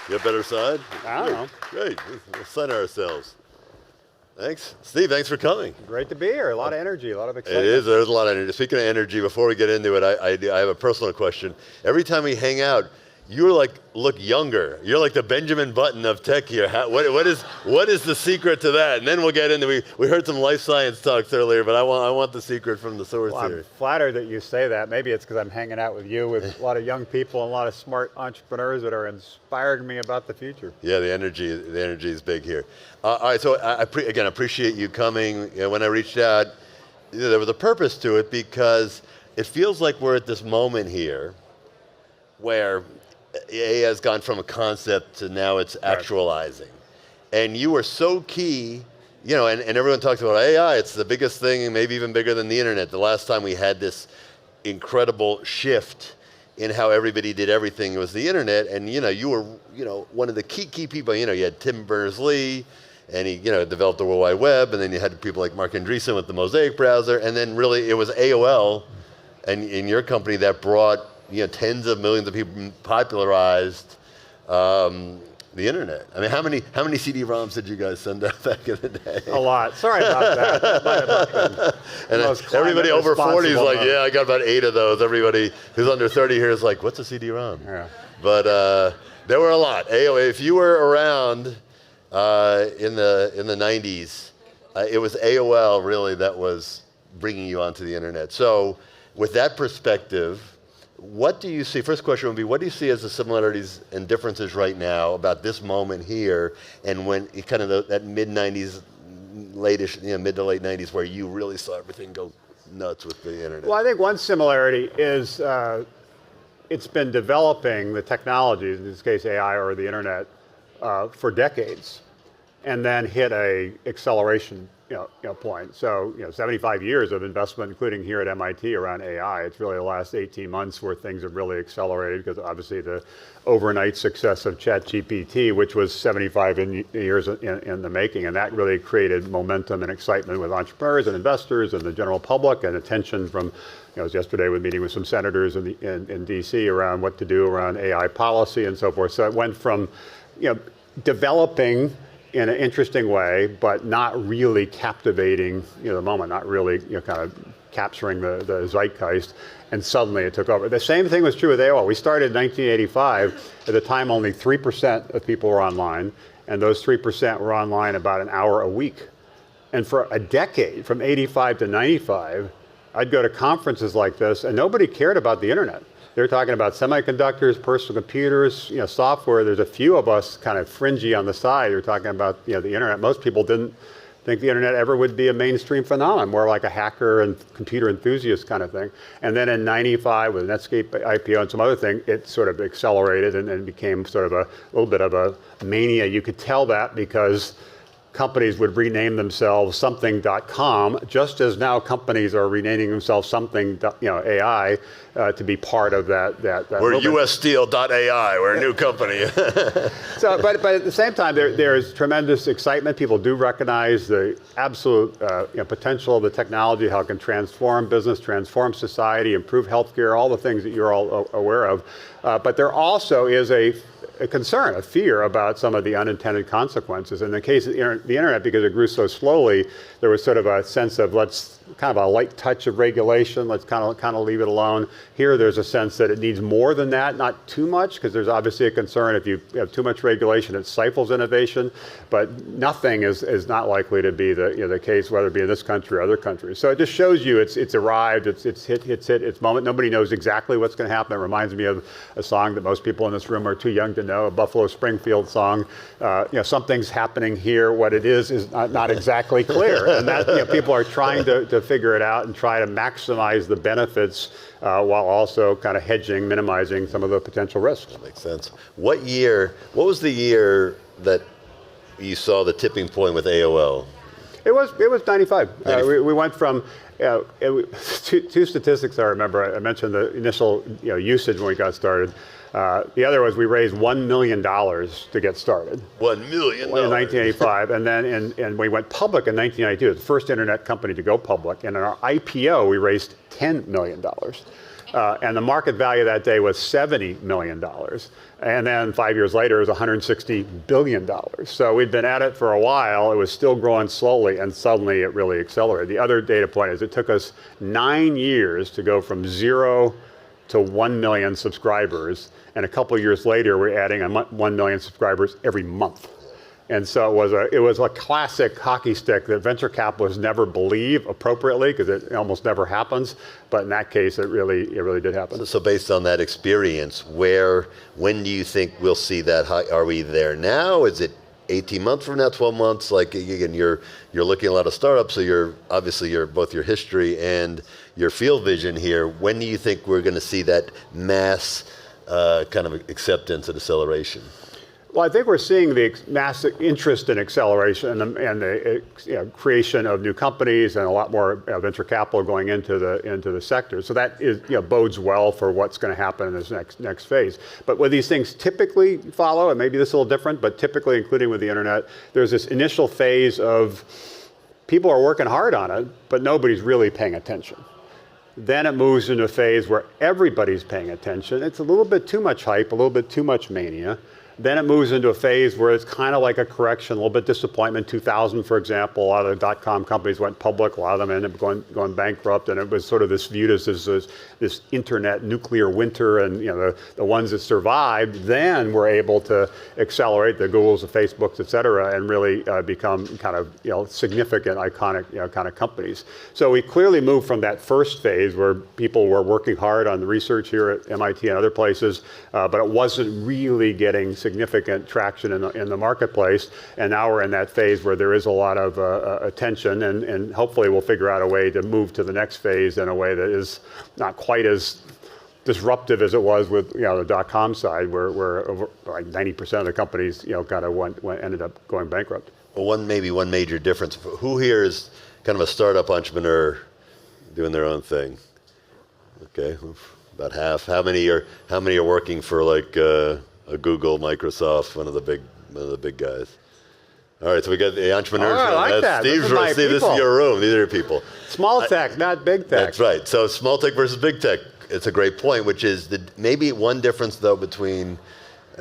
You have better side? I don't know. Great. We'll center ourselves. Thanks. Steve, thanks for coming. Great to be here. A lot of energy, a lot of excitement. It is. There's a lot of energy. Speaking of energy, before we get into it, I have a personal question. Every time we hang out, you look younger. You're like the Benjamin Button of tech here. What is the secret to that? And then we'll get into we heard some life science talks earlier, but I want the secret from the source Well, here. I'm flattered that you say that. Maybe it's because I'm hanging out with you, with a lot of young people and a lot of smart entrepreneurs that are inspiring me about the future. Yeah, the energy is big here. All right, so I appreciate you coming. When I reached out, there was a purpose to it because it feels like we're at this moment here where AI has gone from a concept to now it's actualizing. And you were so key, and everyone talks about AI, it's the biggest thing, and maybe even bigger than the internet. The last time we had this incredible shift in how everybody did everything was the internet, and you were one of the key people. You had Tim Berners-Lee, and he developed the World Wide Web, and then you had people like Mark Andreessen with the Mosaic browser, and then really it was AOL and in your company that brought tens of millions of people, popularized the internet. I mean, how many CD-ROMs did you guys send out back in the day? A lot. Sorry about that. That might have been and everybody over 40 is like, yeah, I got about 8 of those. Everybody who's under 30 here is like, what's a CD-ROM? Yeah. But there were a lot. AOL, if you were around in the 90s, it was AOL really that was bringing you onto the internet. So with that perspective, what do you see? First question would be, what do you see as the similarities and differences right now about this moment here and when kind of that mid-90s, mid to late 90s where you really saw everything go nuts with the internet? Well, I think one similarity is it's been developing the technologies, in this case AI or the internet, for decades, and then hit a acceleration point. So 75 years of investment, including here at MIT around AI. It's really the last 18 months where things have really accelerated because obviously the overnight success of ChatGPT, which was 75 years in the making, and that really created momentum and excitement with entrepreneurs and investors and the general public, and attention from, I was yesterday meeting with some senators in DC around what to do around AI policy and so forth. So it went from developing in an interesting way, but not really captivating the moment, not really kind of capturing the zeitgeist, and suddenly it took over. The same thing was true with AOL. We started in 1985. At the time, only 3% of people were online, and those 3% were online about an hour a week. And for a decade, from 85 to 95, I'd go to conferences like this, and nobody cared about the internet. They're talking about semiconductors, personal computers, software. There's a few of us kind of fringy on the side. They're talking about the internet. Most people didn't think the internet ever would be a mainstream phenomenon, more like a hacker and computer enthusiast kind of thing. And then in 95 with Netscape IPO and some other thing, it sort of accelerated and became sort of a little bit of a mania. You could tell that because companies would rename themselves something.com, just as now companies are renaming themselves something, AI, to be part of that We're movement. USSteel.ai, we're a new company. So, but at the same time, there's tremendous excitement. People do recognize the absolute potential of the technology, how it can transform business, transform society, improve healthcare, all the things that you're all aware of. But there also is a concern, a fear about some of the unintended consequences. In the case of the internet, because it grew so slowly, there was sort of a sense of let's kind of a light touch of regulation, let's kind of leave it alone. Here there's a sense that it needs more than that, not too much, because there's obviously a concern if you have too much regulation, it stifles innovation, but nothing is not likely to be the case, whether it be in this country or other countries. So it just shows you it's arrived, it's hit its moment. Nobody knows exactly what's going to happen. It reminds me of a song that most people in this room are too young to know, a Buffalo Springfield song. Something's happening here. What it is not exactly clear, and that people are trying to figure it out and try to maximize the benefits while also kind of hedging, minimizing some of the potential risks. That makes sense. What was the year that you saw the tipping point with AOL? It was 95. We went from two statistics I remember. I mentioned the initial usage when we got started. The other was we raised $1 million to get started. $1 million? In 1985, and then and we went public in 1992. It was the first internet company to go public, and in our IPO we raised $10 million. And the market value that day was $70 million. And then 5 years later, it was $160 billion. So we'd been at it for a while. It was still growing slowly, and suddenly it really accelerated. The other data point is it took us 9 years to go from 0 to 1 million subscribers. And a couple of years later, we're adding 1 million subscribers every month. And so it was a classic hockey stick that venture capitalists never believe appropriately, because it almost never happens. But in that case, it really did happen. So based on that experience, when do you think we'll see that? Are we there now? Is it 18 months from now, 12 months? Like, again, you're looking at a lot of startups, so you're both your history and your field vision here. When do you think we're going to see that mass kind of acceptance and acceleration? Well, I think we're seeing the massive interest in acceleration and the creation of new companies and a lot more venture capital going into the sector. So that bodes well for what's going to happen in this next phase. But what these things typically follow, and maybe this is a little different, but typically, including with the internet, there's this initial phase of people are working hard on it, but nobody's really paying attention. Then it moves into a phase where everybody's paying attention. It's a little bit too much hype, a little bit too much mania. Then it moves into a phase where it's kind of like a correction, a little bit disappointment. 2000, for example, a lot of the dot-com companies went public. A lot of them ended up going bankrupt, and it was sort of viewed as this internet nuclear winter. And the ones that survived then were able to accelerate, the Googles, the Facebooks, et cetera, and really become kind of significant, iconic kind of companies. So we clearly moved from that first phase where people were working hard on the research here at MIT and other places, but it wasn't really getting significant traction in the marketplace, and now we're in that phase where there is a lot of attention, and hopefully we'll figure out a way to move to the next phase in a way that is not quite as disruptive as it was with the dot-com side, where over, like 90% of the companies kind of ended up going bankrupt. Well, one major difference. Who here is kind of a startup entrepreneur doing their own thing? Okay, about half. How many are working for like a Google, Microsoft, one of the big guys? All right, so we got the entrepreneurs. Oh, I like that. Steve's room. Steve, this is your room. These are your people. Small tech, not big tech. That's right. So small tech versus big tech. It's a great point, which is maybe one difference though between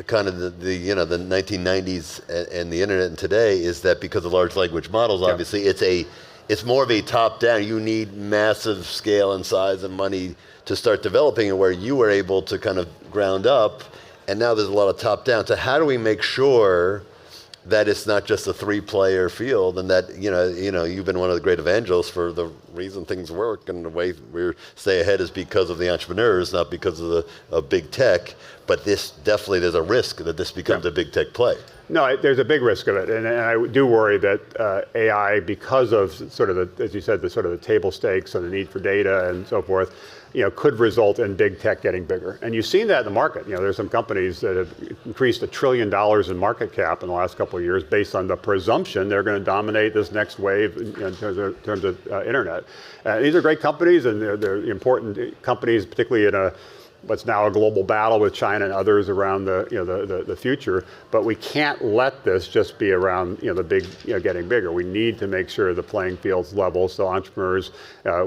kind of the 1990s and the internet and today is that because of large language models, obviously it's more of a top down. You need massive scale and size and money to start developing it, where you were able to kind of ground up. And now there's a lot of top-down. So how do we make sure that it's not just a three-player field, and that you've been one of the great evangelists for the reason things work and the way we stay ahead is because of the entrepreneurs, not because of big tech. But there's a risk that this becomes a big tech play. No, there's a big risk of it, and I do worry that AI, because of sort of as you said, the sort of the table stakes and the need for data and so forth, could result in big tech getting bigger. And you've seen that in the market. There's some companies that have increased $1 trillion in market cap in the last couple of years based on the presumption they're going to dominate this next wave in terms of internet. These are great companies, and they're important companies, particularly in what's now a global battle with China and others around the future. But we can't let this just be around the big getting bigger. We need to make sure the playing field's level, so entrepreneurs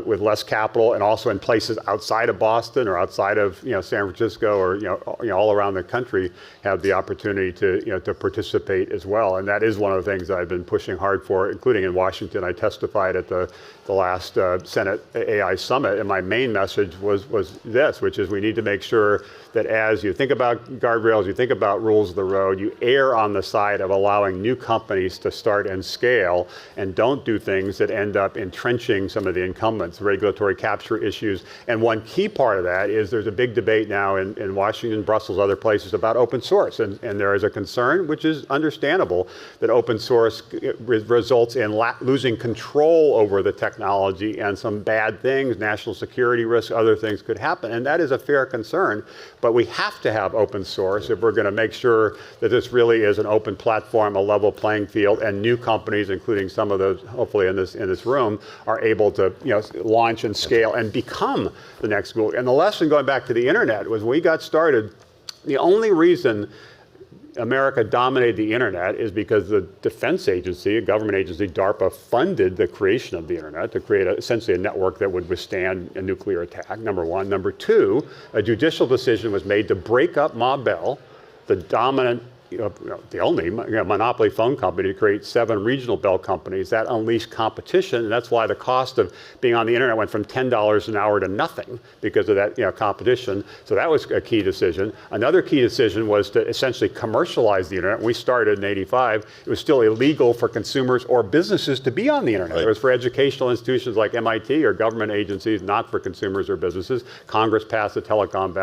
with less capital and also in places outside of Boston or outside of San Francisco or all around the country have the opportunity to to participate as well. And that is one of the things that I've been pushing hard for, including in Washington. I testified at the last Senate AI Summit, and my main message was this, which is we need to make sure that as you think about guardrails, you think about rules of the road, you err on the side of allowing new companies to start and scale, and don't do things that end up entrenching some of the incumbents, regulatory capture issues. And one key part of that is there's a big debate now in Washington, Brussels, other places about open source. And there is a concern, which is understandable, that open source results in losing control over the technology, and some bad things, national security risks, other things could happen. And that is a fair concern. But we have to have open source if we're going to make sure that this really is an open platform, a level playing field, and new companies, including some of those hopefully in this room, are able to launch and scale and become the next Google. And the lesson going back to the internet was when we got started, the only reason America dominated the internet is because the defense agency, a government agency, DARPA, funded the creation of the internet to create essentially a network that would withstand a nuclear attack, number one. Number two, a judicial decision was made to break up Ma Bell, the dominant, the only monopoly phone company, to create 7 regional Bell companies. That unleashed competition, and that's why the cost of being on the internet went from $10 an hour to nothing because of that competition. So that was a key decision. Another key decision was to essentially commercialize the internet. We started in '85. It was still illegal for consumers or businesses to be on the internet. Right. It was for educational institutions like MIT or government agencies, not for consumers or businesses. Congress passed the Telecom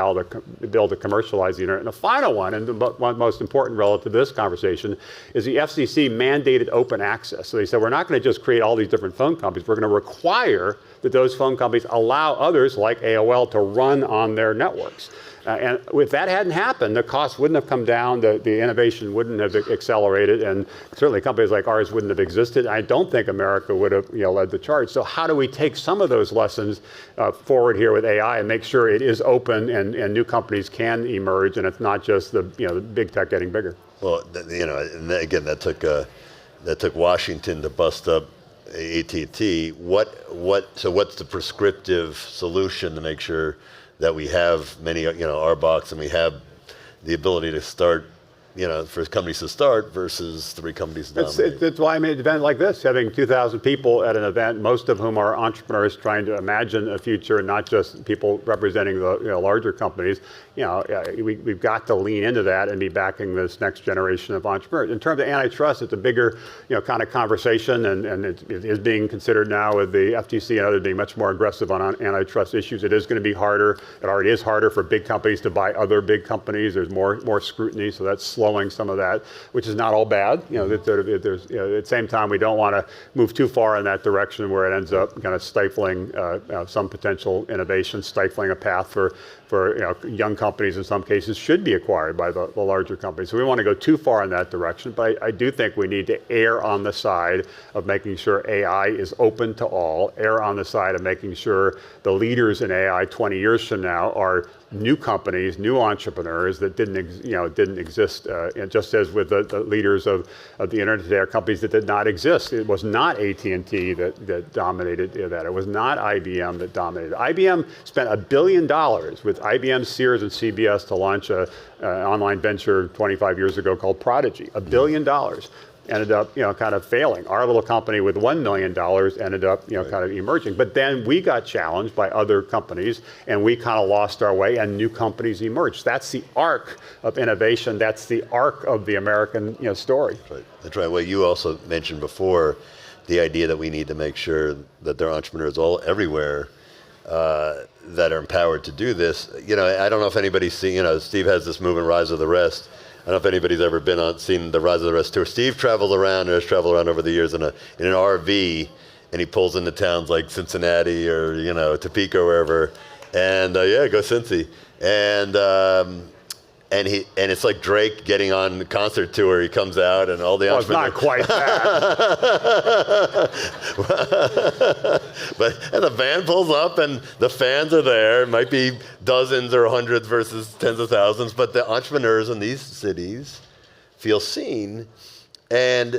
bill to commercialize the internet. And the final one, and the most important relative to this conversation, is the FCC mandated open access. So they said, we're not going to just create all these different phone companies, we're going to require that those phone companies allow others like AOL to run on their networks. And if that hadn't happened, the cost wouldn't have come down, the innovation wouldn't have accelerated, and certainly companies like ours wouldn't have existed. I don't think America would have led the charge. So how do we take some of those lessons forward here with AI and make sure it is open and new companies can emerge, and it's not just the the big tech getting bigger? Well, and again, that took Washington to bust up AT&T. So what's the prescriptive solution to make sure that we have many, our box, and we have the ability to start, for companies to start versus 3 companies to dominate? That's why I made an event like this, having 2,000 people at an event, most of whom are entrepreneurs trying to imagine a future, not just people representing the larger companies. We've got to lean into that and be backing this next generation of entrepreneurs. In terms of antitrust, it's a bigger, kind of conversation, and it is being considered now with the FTC and others being much more aggressive on antitrust issues. It is going to be harder. It already is harder for big companies to buy other big companies. There's more scrutiny, so that's slowing some of that, which is not all bad. At the same time, we don't want to move too far in that direction where it ends up kind of stifling some potential innovation, stifling a path for young companies in some cases should be acquired by the larger companies. So we want to go too far in that direction, but I do think we need to err on the side of making sure AI is open to all, err on the side of making sure the leaders in AI 20 years from now are new companies, new entrepreneurs that didn't exist. And just as with the leaders of the internet today are companies that did not exist. It was not AT&T that dominated that. It was not IBM that dominated. IBM spent $1 billion with IBM, Sears, and CBS to launch an online venture 25 years ago called Prodigy. $1 billion. Ended up, kind of failing. Our little company with $1 million ended up, kind of emerging. But then we got challenged by other companies, and we kind of lost our way, and new companies emerged. That's the arc of innovation. That's the arc of the American, story. That's right. That's right. Well, you also mentioned before the idea that we need to make sure that there are entrepreneurs everywhere that are empowered to do this. I don't know if anybody's seen. Steve has this movement, Rise of the Rest. I don't know if anybody's ever seen the Rise of the Rest tour. Steve travels around, or has traveled around over the years in an RV, and he pulls into towns like Cincinnati or Topeka or wherever, and go Cincy, and it's like Drake getting on the concert tour. He comes out, and all the entrepreneurs. It's not quite that. And the van pulls up, and the fans are there. It might be dozens or hundreds versus tens of thousands, but the entrepreneurs in these cities feel seen. And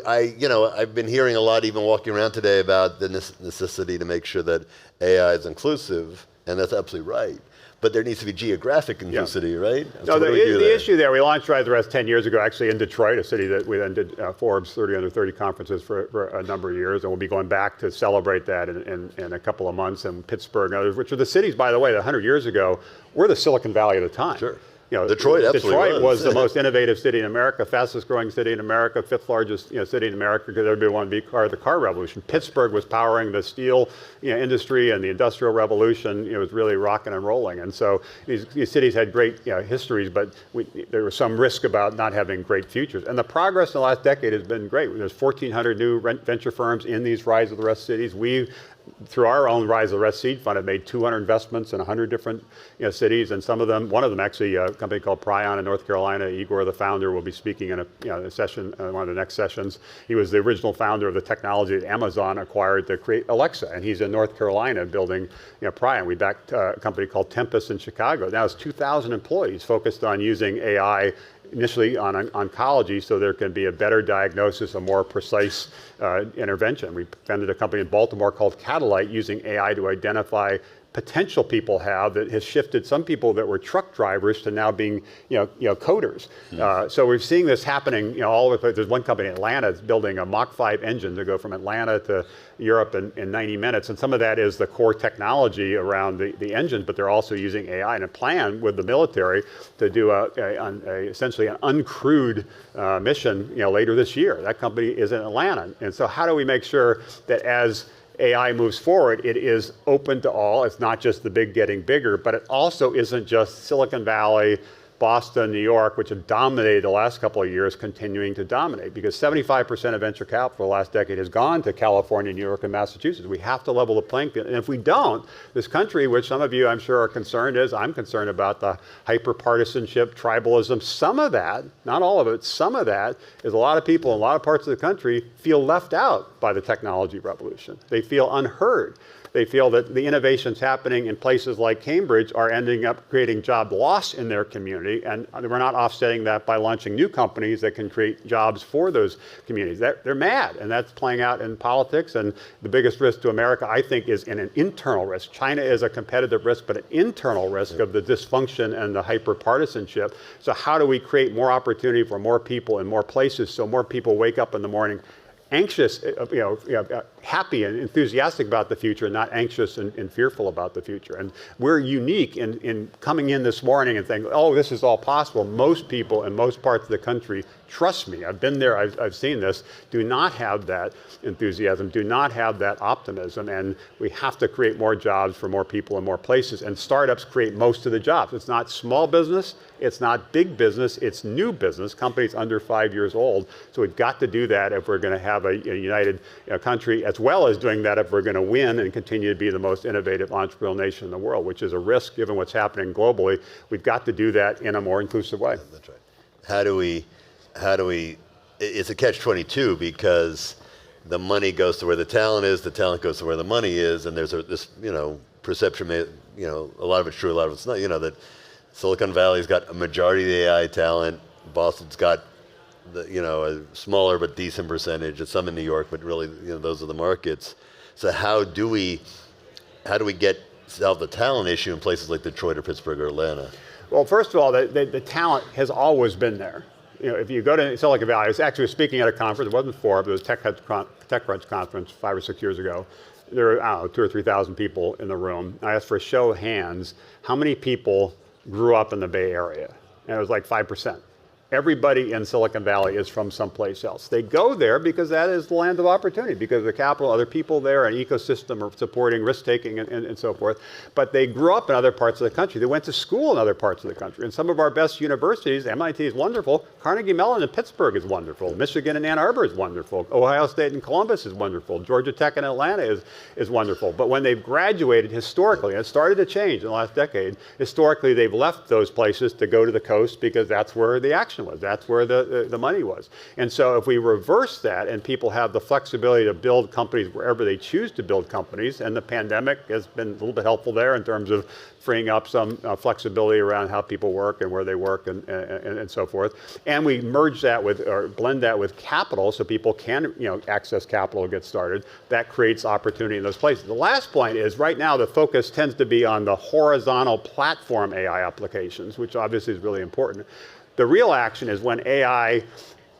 I've been hearing a lot, even walking around today, about the necessity to make sure that AI is inclusive, and that's absolutely right. But there needs to be geographic inclusivity, right? So the issue there, we launched Rise of the Rest 10 years ago, actually in Detroit, a city that we then did Forbes 30 under 30 conferences for a number of years, and we'll be going back to celebrate that in a couple of months, and Pittsburgh and others, which are the cities, by the way, that 100 years ago were the Silicon Valley of the time. Sure. Detroit was the most innovative city in America, fastest growing city in America, 5th largest city in America, because everybody wanted to be part of the car revolution. Pittsburgh was powering the steel industry and the industrial revolution. It was really rocking and rolling. And so these cities had great histories, but there was some risk about not having great futures. And the progress in the last decade has been great. There's 1,400 new venture firms in these Rise of the Rest cities. Through our own Rise of the Rest seed fund, have made 200 investments in 100 different cities, and one of them actually, a company called Prion in North Carolina. Igor, the founder, will be speaking in a session, one of the next sessions. He was the original founder of the technology that Amazon acquired to create Alexa, and he's in North Carolina building Prion. We backed a company called Tempest in Chicago. Now it's 2,000 employees focused on using AI initially on oncology, so there can be a better diagnosis, a more precise intervention. We founded a company in Baltimore called Catalyte using AI to identify potential people have that has shifted some people that were truck drivers to now being, coders. So we're seeing this happening, all over the place. There's one company in Atlanta that's building a Mach 5 engine to go from Atlanta to Europe in 90 minutes. And some of that is the core technology around the engine, but they're also using AI and a plan with the military to do essentially an uncrewed mission, later this year. That company is in Atlanta. And so how do we make sure that as AI moves forward, it is open to all. It's not just the big getting bigger, but it also isn't just Silicon Valley, Boston, New York, which have dominated the last couple of years, continuing to dominate, because 75% of venture capital the last decade has gone to California, New York, and Massachusetts. We have to level the playing field. And if we don't, this country, which some of you I'm sure are concerned I'm concerned about the hyper-partisanship, tribalism, some of that, not all of it, some of that is a lot of people in a lot of parts of the country feel left out by the technology revolution. They feel unheard. They feel that the innovations happening in places like Cambridge are ending up creating job loss in their community, and we're not offsetting that by launching new companies that can create jobs for those communities. They're mad, and that's playing out in politics, and the biggest risk to America, I think, is in an internal risk. China is a competitive risk, but an internal risk of the dysfunction and the hyper-partisanship. So how do we create more opportunity for more people in more places so more people wake up in the morning anxious, happy and enthusiastic about the future, not anxious and fearful about the future. And we're unique in coming in this morning and saying, oh, this is all possible. Most people in most parts of the country, trust me, I've been there, I've seen this, do not have that enthusiasm, do not have that optimism, and we have to create more jobs for more people in more places, and startups create most of the jobs. It's not small business, it's not big business, it's new business, companies under 5 years old. So we've got to do that if we're going to have a united country, as well as doing that if we're going to win and continue to be the most innovative entrepreneurial nation in the world, which is a risk given what's happening globally. We've got to do that in a more inclusive way. That's right. How do we, it's a catch-22 because the money goes to where the talent goes to where the money is, and there's this, perception, a lot of it's true, a lot of it's not, that Silicon Valley's got a majority of the AI talent, Boston's got a smaller but decent percentage, some in New York, but really, those are the markets. So how do we solve the talent issue in places like Detroit or Pittsburgh or Atlanta? Well, first of all, the talent has always been there. If you go to Silicon Valley, I was actually speaking at a conference, it wasn't Forbes, it was TechCrunch conference 5 or 6 years ago. There were, 2,000 or 3,000 people in the room. I asked for a show of hands, how many people grew up in the Bay Area? And it was like 5%. Everybody in Silicon Valley is from someplace else. They go there because that is the land of opportunity, because the capital, other people there, an ecosystem of supporting risk-taking and so forth. But they grew up in other parts of the country. They went to school in other parts of the country. And some of our best universities, MIT is wonderful, Carnegie Mellon in Pittsburgh is wonderful, Michigan and Ann Arbor is wonderful, Ohio State and Columbus is wonderful, Georgia Tech in Atlanta is wonderful. But when they've graduated historically, and it started to change in the last decade, historically they've left those places to go to the coast because that's where the action was. That's where the money was. And so if we reverse that and people have the flexibility to build companies wherever they choose to build companies, and the pandemic has been a little bit helpful there in terms of freeing up some flexibility around how people work and where they work and so forth. And we merge that with, or blend that with capital so people can access capital and get started. That creates opportunity in those places. The last point is right now the focus tends to be on the horizontal platform AI applications, which obviously is really important. The real action is when AI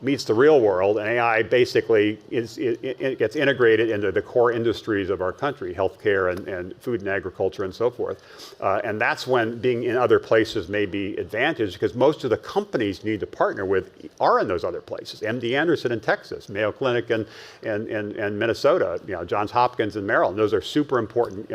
meets the real world, and AI basically it gets integrated into the core industries of our country, healthcare and food and agriculture and so forth. And that's when being in other places may be advantaged, because most of the companies you need to partner with are in those other places. MD Anderson in Texas, Mayo Clinic in Minnesota, Johns Hopkins in Maryland. Those are super important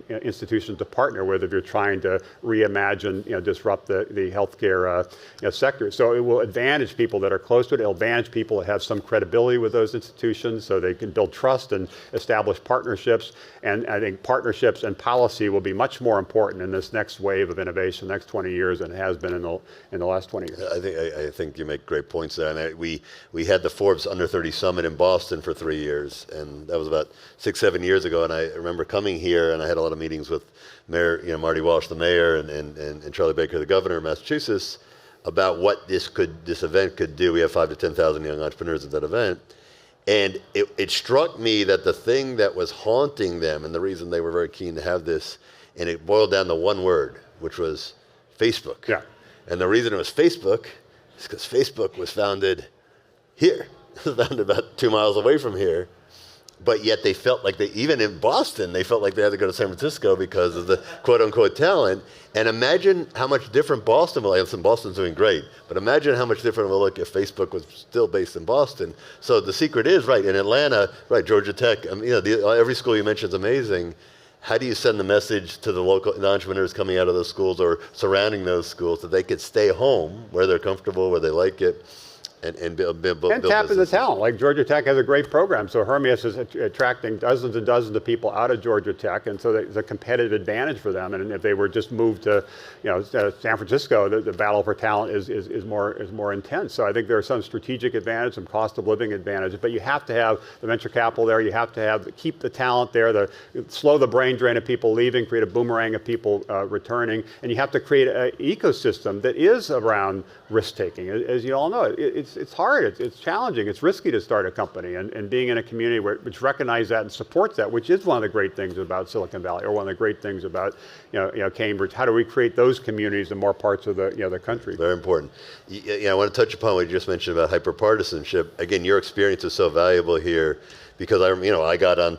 institutions to partner with if you're trying to reimagine, disrupt the healthcare sector. So it will advantage people that are close to it. It'll advantage people that have some credibility with those institutions so they can build trust and establish partnerships. And I think partnerships and policy will be much more important in this next wave of innovation, the next 20 years, than it has been in the last 20 years. I think you make great points there. And we had the Forbes Under 30 Summit in Boston for 3 years, and that was about 6-7 years ago. And I remember coming here, and I had a lot of meetings with Mayor, Marty Walsh, the mayor, and Charlie Baker, the governor of Massachusetts. about what this event could do. We have 5,000 to 10,000 young entrepreneurs at that event. And it struck me that the thing that was haunting them and the reason they were very keen to have this, and it boiled down to one word, which was Facebook. Yeah. And the reason it was Facebook is because Facebook was founded here. It was founded about 2 miles away from here. But yet they felt like even in Boston, they felt like they had to go to San Francisco because of the quote unquote talent. And imagine how much different Boston will look. Listen, Boston's doing great, but imagine how much different it will look if Facebook was still based in Boston. So the secret is, right, in Atlanta, right, Georgia Tech, every school you mentioned is amazing. How do you send the message to the local entrepreneurs coming out of those schools or surrounding those schools that they could stay home where they're comfortable, where they like it, and build tap into the businesses. talent. Like Georgia Tech has a great program. So Hermes is attracting dozens and dozens of people out of Georgia Tech, and so it's a competitive advantage for them. And if they were just moved to, San Francisco, the battle for talent is more intense. So I think there are some strategic advantages, some cost of living advantages, but you have to have the venture capital there. You have to keep the talent there, slow the brain drain of people leaving, create a boomerang of people returning, and you have to create an ecosystem that is around risk taking. As you all know, it's hard, it's challenging, it's risky to start a company, and being in a community which recognizes that and supports that, which is one of the great things about Silicon Valley, or one of the great things about Cambridge. How do we create those communities in more parts of the country? Very important. I want to touch upon what you just mentioned about hyperpartisanship. Again, your experience is so valuable here because I got on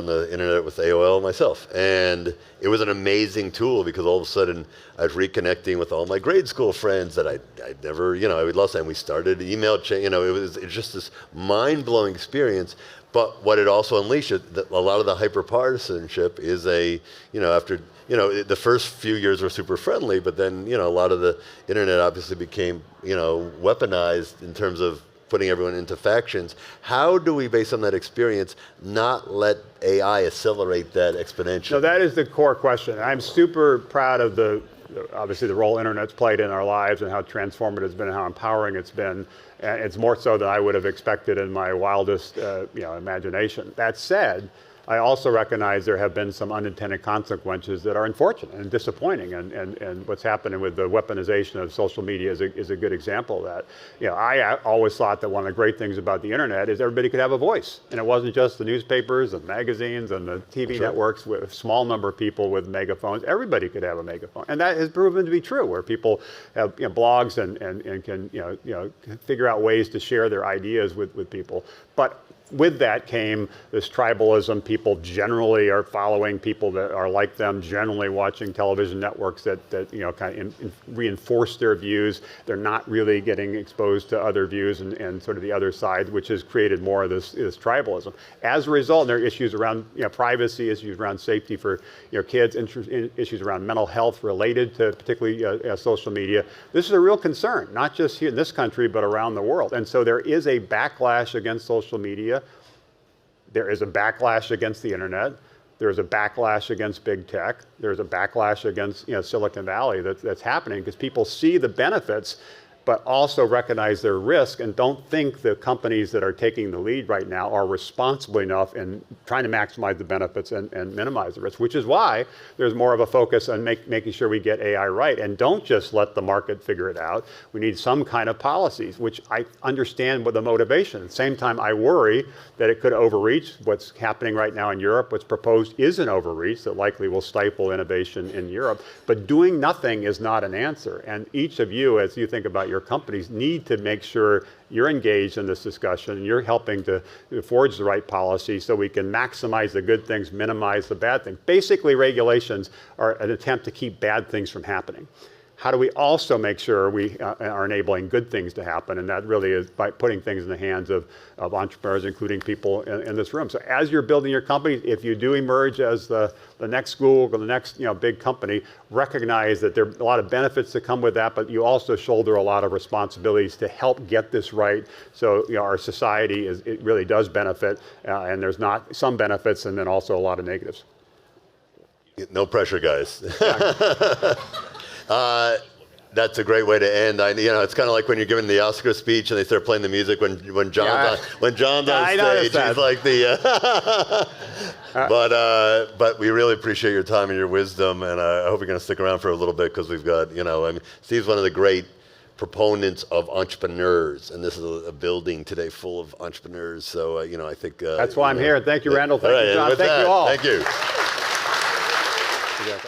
the internet with AOL myself, and it was an amazing tool because all of a sudden I was reconnecting with all my grade school friends that I'd never, I would last time we started email chain. It's just this mind-blowing experience. But what it also unleashed, a lot of the hyperpartisanship is after the first few years were super friendly, but then a lot of the internet obviously became weaponized in terms of putting everyone into factions. How do we, based on that experience, not let AI accelerate that exponentially? So that is the core question. I'm super proud of obviously the role internet's played in our lives and how transformative it's been and how empowering it's been. It's more so than I would have expected in my wildest imagination. That said, I also recognize there have been some unintended consequences that are unfortunate and disappointing, and what's happening with the weaponization of social media is a good example of that. I always thought that one of the great things about the internet is everybody could have a voice, and it wasn't just the newspapers and magazines and the TV networks with a small number of people with megaphones. Everybody could have a megaphone, and that has proven to be true, where people have blogs and can figure out ways to share their ideas with people. But with that came this tribalism. People generally are following people that are like them, generally watching television networks that kind of reinforce their views. They're not really getting exposed to other views and sort of the other side, which has created more of this tribalism. As a result, there are issues around privacy, issues around safety for kids, issues around mental health related to particularly social media. This is a real concern, not just here in this country, but around the world. And so there is a backlash against social media. There is a backlash against the internet. There is a backlash against big tech. There's a backlash against Silicon Valley that's happening because people see the benefits, but also recognize their risk and don't think the companies that are taking the lead right now are responsible enough in trying to maximize the benefits and minimize the risk, which is why there's more of a focus on making sure we get AI right and don't just let the market figure it out. We need some kind of policies, which I understand with the motivation. At the same time, I worry that it could overreach. What's happening right now in Europe, what's proposed is an overreach that likely will stifle innovation in Europe. But doing nothing is not an answer. And each of you, as you think about your companies, need to make sure you're engaged in this discussion and you're helping to forge the right policy so we can maximize the good things, minimize the bad things. Basically, regulations are an attempt to keep bad things from happening. How do we also make sure we are enabling good things to happen? And that really is by putting things in the hands of entrepreneurs, including people in this room. So as you're building your company, if you do emerge as the next Google or the next big company, recognize that there are a lot of benefits that come with that, but you also shoulder a lot of responsibilities to help get this right. So our society it really does benefit, and there's not some benefits and then also a lot of negatives. No pressure, guys. That's a great way to end. It's kind of like when you're giving the Oscar speech and they start playing the music when John's on stage. He's like the. But we really appreciate your time and your wisdom, and I hope you're going to stick around for a little bit because we've got Steve's one of the great proponents of entrepreneurs, and this is a building today full of entrepreneurs. So I think that's why I'm here. Thank you, Randall. Thank you, John. Thank you all. Thank you. Yeah,